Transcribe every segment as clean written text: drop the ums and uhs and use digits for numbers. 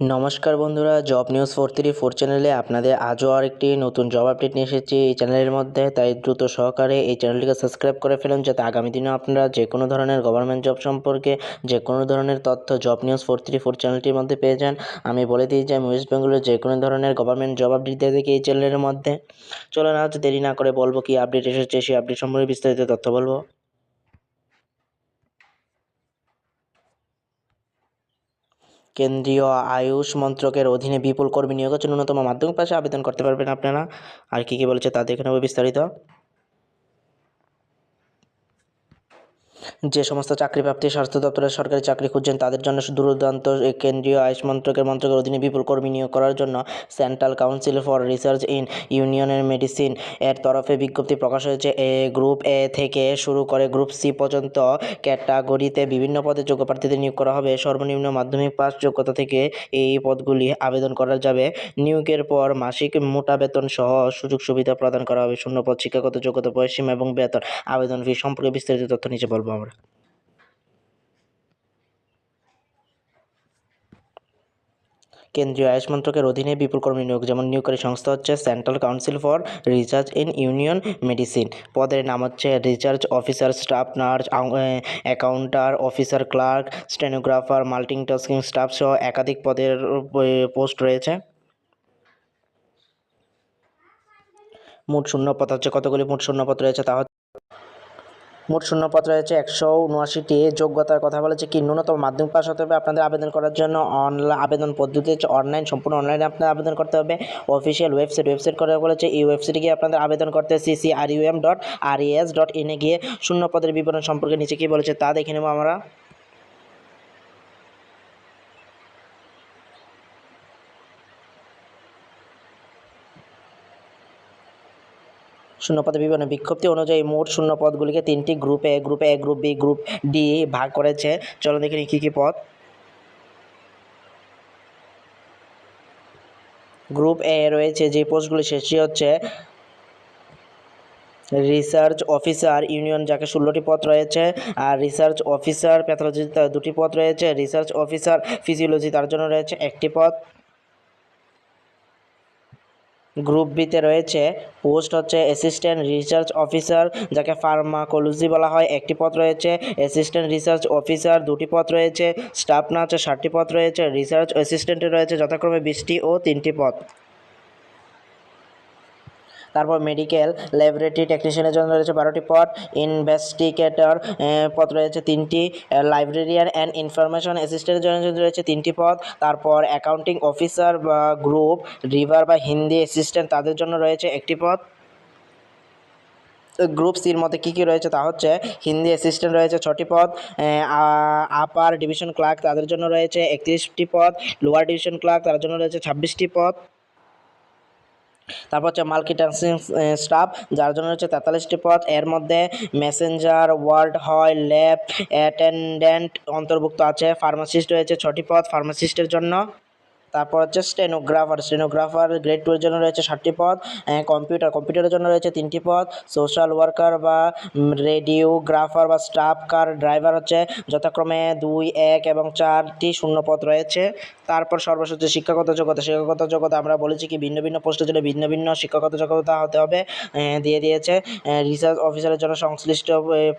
নমস্কার বন্ধুরা, job news 434 চ্যানেলে আপনাদের আজও আরেকটি নতুন জব আপডেট নিয়ে এসেছি এই চ্যানেলের মধ্যে। তাই দ্রুত সহকারে এই চ্যানেলটিকে সাবস্ক্রাইব করে ফেলুন, যাতে আগামী দিনে আপনারা যে কোনো ধরনের গভর্নমেন্ট জব সম্পর্কে যে কোনো ধরনের তথ্য জব নিউজ 434 চ্যানেলটির মধ্যে পেয়ে যান। আমি বলে দিই যে আমি ওয়েস্ট বেঙ্গলের যে কোনো ধরনের গভর্নমেন্ট জব আপডেট দিয়ে থাকি এই চ্যানেলের মধ্যে। চলুন আজ দেরি না করে বলবো কি আপডেট এসেছে, সেই আপডেট সম্পর্কে বিস্তারিত তথ্য বলবো। কেন্দ্রীয় আয়ুষ মন্ত্রকের অধীনে বিপুল কর্মী নিয়োগের জন্য ন্যূনতম মাধ্যমিক পাশে আবেদন করতে পারবেন আপনারা। আর কী কী বলেছে তা দেখে নেব বিস্তারিত। যে সমস্ত চাকরিপ্রার্থী স্বাস্থ্য দপ্তরের সরকারি চাকরি খুঁজছেন তাদের জন্য দুর্দান্ত কেন্দ্রীয় আয়ুষ মন্ত্রকের অধীনে বিপুল কর্মী নিয়োগ করার জন্য central council for research in ইউনিয়নের মেডিসিন এর তরফে বিজ্ঞপ্তি প্রকাশ হয়েছে। গ্রুপ এ থেকে শুরু করে গ্রুপ সি পর্যন্ত ক্যাটাগরিতে বিভিন্ন পদে যোগ্য প্রার্থীদের নিয়োগ করা হবে। সর্বনিম্ন মাধ্যমিক পাস যোগ্যতা থেকে এই পদগুলি আবেদন করা যাবে। নিয়োগের পর মাসিক মোটা বেতন সহ সুযোগ সুবিধা প্রদান করা হবে। শূন্যপদ, শিক্ষাগত যোগ্যতা, বয়সসীমা এবং বেতন, আবেদন ফি সম্পর্কে বিস্তারিত তথ্য নিচে বলবো আমরা। কেন্দ্রীয় আয়ুষ মন্ত্রকের অধীনে বিপুল কর্মী নিয়োগ, যেমন নিয়োগকারী সংস্থা হচ্ছে central council for research in Unani medicine. পদের নাম হচ্ছে research officer, staff nurse, accountant officer, clerk, stenographer, multitasking staff সহ একাধিক পদের পোস্ট রয়েছে। মোট শূন্যপদ হচ্ছে কতগুলি? মোট শূন্যপদ রয়েছে তা মোট শূন্যপদ রয়েছে 179টি। যোগ্যতার কথা বলেছে কি ন্যূনতম মাধ্যমিক পাস হতে হবে। আপনাদের আবেদন করার জন্য আবেদন পদ্ধতি হচ্ছে অনলাইন, সম্পূর্ণ অনলাইনে আপনাদের আবেদন করতে হবে। অফিসিয়াল ওয়েবসাইট করে বলেছে, এই ওয়েবসাইটে গিয়ে আপনাদের আবেদন করতে ccrum.res.in গিয়ে শূন্যপদের বিবরণ সম্পর্কে নিচে কী বলেছে তা দেখে নেব আমরা। শূন্যপদের বিবরণে বিজ্ঞপ্তি অনুযায়ী মোট শূন্যপদগুলিকে তিনটি group A, group B, group D ভাগ করেছে। চলো দেখে নিই কী কী পদ। গ্রুপ এ রয়েছে যে পোস্টগুলি, সেটি হচ্ছে রিসার্চ অফিসার ইউনিয়ন, যাকে 16টি পদ রয়েছে। আর রিসার্চ অফিসার প্যাথোলজি তার 2টি পদ রয়েছে। রিসার্চ অফিসার ফিজিওলজি তার জন্য রয়েছে 1টি পদ। গ্রুপ বিতে রয়েছে পোস্ট হচ্ছে অ্যাসিস্ট্যান্ট রিসার্চ অফিসার, যাকে ফার্মাকোলজি বলা হয়, 1টি পদ রয়েছে। অ্যাসিস্ট্যান্ট রিসার্চ অফিসার 2টি পদ রয়েছে। স্টাফ নার্স 60টি পদ রয়েছে। রিসার্চ অ্যাসিস্ট্যান্টে রয়েছে যথাক্রমে 20টি ও 3টি পদ। তারপর মেডিকেল ল্যাবরেটরি টেকনিশিয়ানের জন্য রয়েছে 12টি পদ। ইনভেস্টিগেটর পদ রয়েছে 3টি। লাইব্রেরিয়ান অ্যান্ড ইনফরমেশন অ্যাসিস্ট্যান্টের জন্য রয়েছে 3টি পদ। তারপর অ্যাকাউন্টিং অফিসার বা গ্রুপ রিভার বা হিন্দি অ্যাসিস্ট্যান্ট, তাদের জন্য রয়েছে 1টি পদ। গ্রুপ সির মধ্যে কী কী রয়েছে তা হচ্ছে হিন্দি অ্যাসিস্ট্যান্ট রয়েছে 6টি পদ। আপার ডিভিশন ক্লার্ক তাদের জন্য রয়েছে 31টি পদ। লোয়ার ডিভিশন ক্লার্ক তাদের জন্য রয়েছে 26টি পদ। তারপর হচ্ছে মাল্টিটাস্কিং স্টাফ, যার জন্য হচ্ছে 43টি পদ। এর মধ্যে মেসেঞ্জার, ওয়ার্ড হয়, ল্যাব অ্যাটেন্ডেন্ট অন্তর্ভুক্ত আছে। ফার্মাসিস্ট রয়েছে 6টি পদ ফার্মাসিস্টের জন্য। তারপর হচ্ছে স্টেনোগ্রাফার গ্রেড 2 এর জন্য রয়েছে 60টি পদ। কম্পিউটারের জন্য রয়েছে 3টি পদ। সোশ্যাল ওয়ার্কার বা রেডিওগ্রাফার বা স্টাফ কার ড্রাইভার হচ্ছে যথাক্রমে 2, 1 এবং 4টি শূন্যপদ রয়েছে। তারপর সর্বশেষ শিক্ষাগত যোগ্যতা আমরা বলেছি কি ভিন্ন ভিন্ন পোস্টের জন্য ভিন্ন ভিন্ন শিক্ষাগত যোগ্যতা হতে হবে, দিয়ে দিয়েছে। রিসার্চ অফিসারের জন্য সংশ্লিষ্ট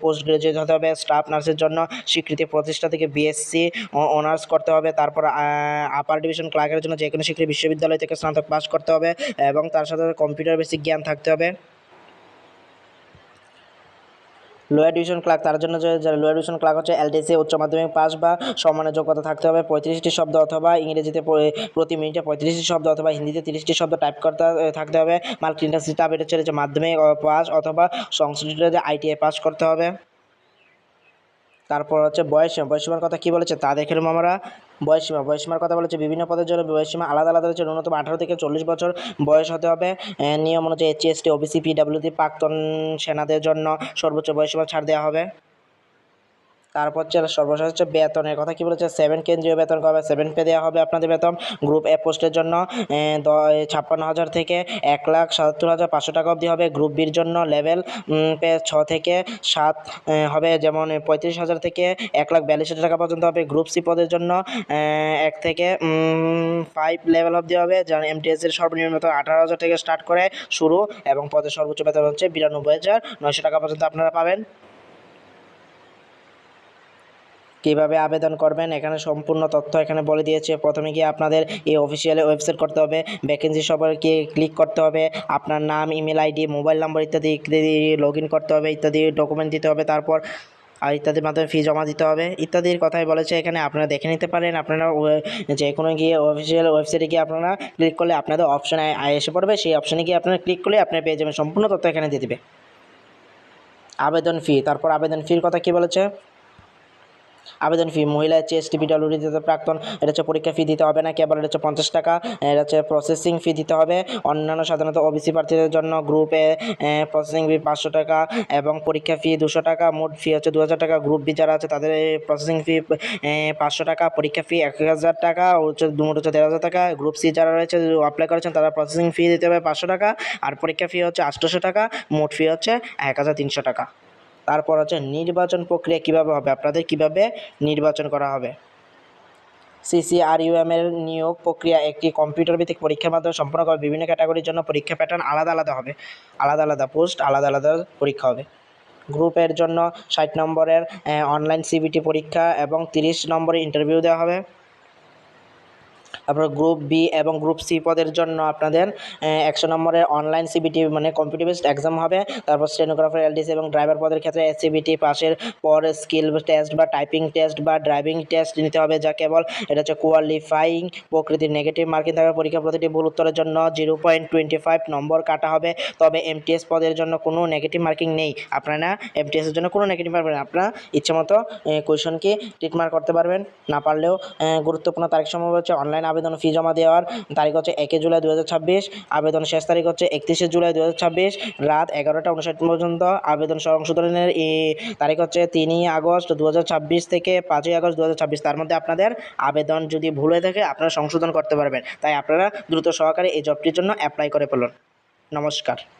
পোস্ট গ্রাজুয়েট হতে হবে। স্টাফ নার্সের জন্য স্বীকৃতি প্রতিষ্ঠান থেকে বিএসসি অনার্স করতে হবে। তারপর আপার ডিভিশন ক্লার্কের জন্য যে কোনো স্বীকৃত বিশ্ববিদ্যালয় থেকে স্নাতক পাস করতে হবে এবং তার সাথে কম্পিউটার বেসিক জ্ঞান থাকতে হবে। লোয়ার ডিভিশন ক্লার্ক তার জন্য যারা লোয়ার ডিভিশন ক্লার্ক হচ্ছে এলডিসি উচ্চ মাধ্যমিক পাস বা সমানের যোগ্যতা থাকতে হবে। 35টি শব্দ অথবা ইংরেজিতে প্রতি মিনিটে 35টি শব্দ অথবা হিন্দিতে 30টি শব্দ টাইপ করতে থাকতে হবে। মাল্টিটাস্কিং স্টাফ এটা হচ্ছে মাধ্যমিক পাস অথবা সংশ্লিষ্ট আইটিআই পাস করতে হবে। তারপর হচ্ছে বয়সসীমার কথা কী বলেছে তা দেখে নেব আমরা। বয়সসীমার কথা বলেছে বিভিন্ন পদের জন্য বয়সসীমা আলাদা আলাদা রয়েছে। ন্যূনতম 18 থেকে 40 বছর বয়স হতে হবে। নিয়ম অনুযায়ী এসসি, এসটি, ওবিসি, পিডাব্লিউডি, প্রাক্তন সেনাদের জন্য সর্বোচ্চ বয়সসীমা ছাড় দেওয়া হবে। তারপর হচ্ছে সর্বশেষ হচ্ছে বেতনের কথা কি বলেছে, 7 কেন্দ্রীয় বেতন কবে 7 পে দেওয়া হবে আপনাদের বেতন। গ্রুপ এ পোস্টের জন্য 56,000 থেকে 1,77,500 টাকা অবধি হবে। গ্রুপ বির জন্য লেভেল পে 6 থেকে 7 হবে, যেমন 35,000 থেকে 1,42,000 টাকা পর্যন্ত হবে। গ্রুপ সি পদের জন্য 1 থেকে 5 লেভেল অবধি হবে, যেমন এমটিএস এর সর্বনিম্ন বেতন 18,000 থেকে স্টার্ট করে শুরু, এবং পদের সর্বোচ্চ বেতন হচ্ছে 92,900 টাকা পর্যন্ত আপনারা পাবেন। কীভাবে আবেদন করবেন এখানে সম্পূর্ণ তথ্য এখানে বলে দিয়েছে। প্রথমে গিয়ে আপনাদের এই অফিসিয়াল ওয়েবসাইট করতে হবে, ভ্যাকেন্সি সম্পর্কে ক্লিক করতে হবে, আপনার নাম, ইমেল আইডি, মোবাইল নাম্বার ইত্যাদি ইত্যাদি লগ ইন করতে হবে, ইত্যাদি ডকুমেন্ট দিতে হবে, তারপর আর ইত্যাদির মাধ্যমে ফি জমা দিতে হবে ইত্যাদির কথাই বলেছে এখানে। আপনারা দেখে নিতে পারেন, আপনারা যে কোনো গিয়ে অফিসিয়াল ওয়েবসাইটে গিয়ে আপনারা ক্লিক করলে আপনাদের অপশানে এসে পড়বে, সেই অপশানে গিয়ে আপনারা ক্লিক করলে আপনারা পেয়ে যাবেন, সম্পূর্ণ তথ্য এখানে দিয়ে দেবে। আবেদন ফি, তারপর আবেদন ফির কথা কী বলেছে, আবেদন ফি মহিলা HST PWD প্রাক্তন, এটা হচ্ছে পরীক্ষা ফি দিতে হবে না, কেবল এটা হচ্ছে 50 টাকা, এটা হচ্ছে প্রসেসিং ফি দিতে হবে। অন্যান্য সাধারণত ওবিসি প্রার্থীদের জন্য গ্রুপে প্রসেসিং ফি 500 টাকা এবং পরীক্ষা ফি 200 টাকা, মোট ফি হচ্ছে 2,000 টাকা। গ্রুপ বি যারা আছে তাদের প্রসেসিং ফি 500 টাকা, পরীক্ষা ফি 1,000 টাকা, হচ্ছে মোট হচ্ছে 1,500 টাকা। গ্রুপ সি যারা রয়েছে অ্যাপ্লাই করেছেন তারা প্রসেসিং ফি দিতে হবে 500 টাকা, আর পরীক্ষা ফি হচ্ছে 800 টাকা, মোট ফি হচ্ছে 1,300 টাকা। তারপর হচ্ছে নির্বাচন প্রক্রিয়া কিভাবে হবে, আপনাদের কিভাবে নির্বাচন করা হবে। CCRUM এর নিয়োগ প্রক্রিয়া একটি কম্পিউটার ভিত্তিক পরীক্ষার মাধ্যমে সম্পন্ন করা। বিভিন্ন ক্যাটাগরির জন্য পরীক্ষা প্যাটার্ন আলাদা আলাদা হবে, আলাদা আলাদা পোস্ট, আলাদা আলাদা পরীক্ষা হবে। গ্রুপের জন্য 60 নম্বরের অনলাইন CBT পরীক্ষা এবং 30 নম্বরের ইন্টারভিউ দেওয়া হবে। তারপর গ্রুপ বি এবং গ্রুপ সি পদের জন্য আপনাদের 100 নম্বরের অনলাইন CBT মানে কম্পিউটার বেসড এক্সাম হবে। তারপর স্টেনোগ্রাফার, LDC এবং ড্রাইভার পদের ক্ষেত্রে SCBT পাসের পর স্কিল টেস্ট বা টাইপিং টেস্ট বা ড্রাইভিং টেস্ট নিতে হবে, যা কেবল এটা হচ্ছে কোয়ালিফাইং প্রকৃতির। নেগেটিভ মার্কিং থাকবে, পরীক্ষা প্রতিটি ভুল উত্তরের জন্য 0.25 নম্বর কাটা হবে। তবে MTS পদের জন্য কোনো নেগেটিভ মার্কিং নেই, আপনারা MTS এর জন্য কোনো নেগেটিভ মার্কিং নেই, আপনারা ইচ্ছেমতো কোয়েশনকে টিক মার্ক করতে পারবেন, না পারলেও। গুরুত্বপূর্ণ তারিখ সময় হচ্ছে অনলাইন আবেদন ফি জমা দেওয়ার তারিখ হচ্ছে 1 জুলাই 2026, আবেদন শেষ তারিখ হচ্ছে 31 জুলাই 2026 রাত 11টা 59 পর্যন্ত। আবেদন সংশোধনের তারিখ হচ্ছে 3 আগস্ট 2026 থেকে 5 আগস্ট 2026, তার মধ্যে আপনাদের আবেদন যদি ভুল হয়ে থাকে আপনারা সংশোধন করতে পারবেন। তাই আপনারা দ্রুত সহকারে এই জবটির জন্য অ্যাপ্লাই করে ফেলুন। নমস্কার।